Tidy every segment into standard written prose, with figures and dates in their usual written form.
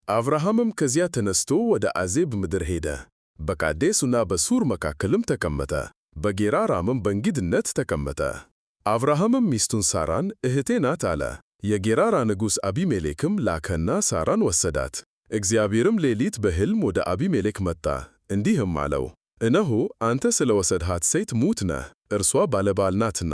አብርሃምም ከዚያ ተነስቶ ወደ አዜብ ምድር ሄደ። በቃዴስና በሱር መካከልም ተቀመጠ። በጌራራምም በእንግድነት ተቀመጠ። አብርሃምም ሚስቱን ሳራን እህቴ ናት አለ። የጌራራ ንጉሥ አቢሜሌክም ላከና ሳራን ወሰዳት። እግዚአብሔርም ሌሊት በሕልም ወደ አቢሜሌክ መጣ፣ እንዲህም አለው፣ እነሆ አንተ ስለ ወሰድሃት ሴት ሙት ነህ፣ እርሷ ባለባል ናትና።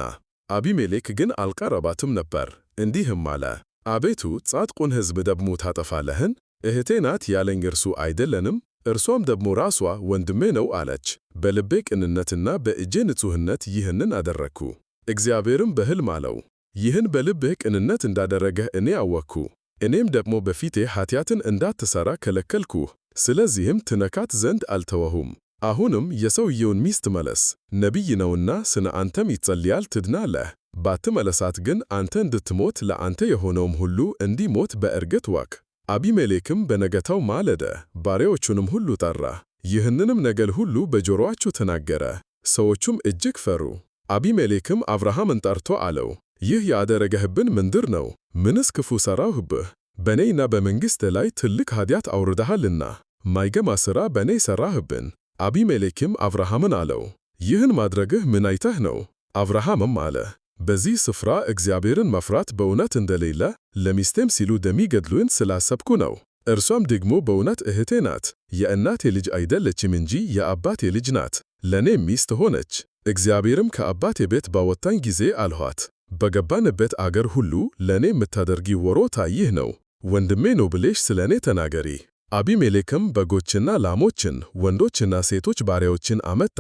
አቢሜሌክ ግን አልቀረባትም ነበር። እንዲህም አለ፣ አቤቱ ጻድቁን ሕዝብ ደግሞ ታጠፋለህን? እህቴ ናት ያለኝ እርሱ አይደለንም? እርሷም ደግሞ ራሷ ወንድሜ ነው አለች። በልቤ ቅንነትና በእጄ ንጹሕነት ይህንን አደረግኩ። እግዚአብሔርም በሕልም አለው፣ ይህን በልብህ ቅንነት እንዳደረገህ እኔ አወቅኩ። እኔም ደግሞ በፊቴ ኃጢአትን እንዳትሠራ ከለከልኩህ፣ ስለዚህም ትነካት ዘንድ አልተወሁም። አሁንም የሰውየውን ሚስት መለስ፣ ነቢይ ነውና ስለ አንተም ይጸልያል ትድናለህ። ባትመለሳት ግን አንተ እንድትሞት ለአንተ የሆነውም ሁሉ እንዲሞት በእርግጥ ወቅ። አቢሜሌክም በነገታው ማለደ፣ ባሪያዎቹንም ሁሉ ጠራ፣ ይህንንም ነገር ሁሉ በጆሮአቸው ተናገረ። ሰዎቹም እጅግ ፈሩ። አቢሜሌክም አብርሃምን ጠርቶ አለው፣ ይህ ያደረገህብን ምንድር ነው? ምንስ ክፉ ሠራሁብህ? በእኔና በመንግሥቴ ላይ ትልቅ ኃጢአት አውርደሃልና ማይገማ ሥራ በእኔ ሠራህብን። አቢሜሌክም አብርሃምን አለው፣ ይህን ማድረግህ ምን አይተህ ነው? አብርሃምም አለ፣ በዚህ ስፍራ እግዚአብሔርን መፍራት በእውነት እንደሌለ ለሚስቴም ሲሉ እንደሚገድሉኝ ስላሰብኩ ነው። እርሷም ደግሞ በእውነት እህቴ ናት፣ የእናቴ ልጅ አይደለችም እንጂ የአባቴ ልጅ ናት፣ ለእኔም ሚስት ሆነች። እግዚአብሔርም ከአባቴ ቤት ባወጣኝ ጊዜ አልኋት፣ በገባንበት አገር ሁሉ ለእኔ የምታደርጊው ወሮታ ይህ ነው፣ ወንድሜ ነው ብለሽ ስለ እኔ ተናገሪ። አቢሜሌክም በጎችና ላሞችን ወንዶችና ሴቶች ባሪያዎችን አመጣ፣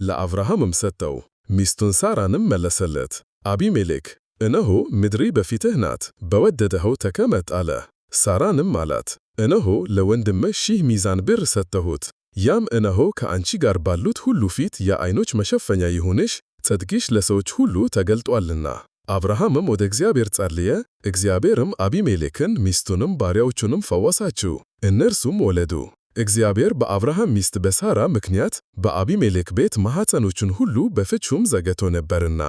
ለአብርሃምም ሰጠው። ሚስቱን ሳራንም መለሰለት። አቢሜሌክ እነሆ ምድሪ በፊትህ ናት፣ በወደደኸው ተቀመጥ አለ። ሳራንም አላት፣ እነሆ ለወንድምሽ 1000 ሚዛን ብር ሰጠሁት። ያም እነሆ ከአንቺ ጋር ባሉት ሁሉ ፊት የዓይኖች መሸፈኛ ይሁንሽ፣ ጽድቅሽ ለሰዎች ሁሉ ተገልጧልና። አብርሃምም ወደ እግዚአብሔር ጸለየ። እግዚአብሔርም አቢሜሌክን ሚስቱንም ባሪያዎቹንም ፈወሳቸው፣ እነርሱም ወለዱ። እግዚአብሔር በአብርሃም ሚስት በሳራ ምክንያት በአቢሜሌክ ቤት ማኅፀኖችን ሁሉ በፍጹም ዘግቶ ነበርና።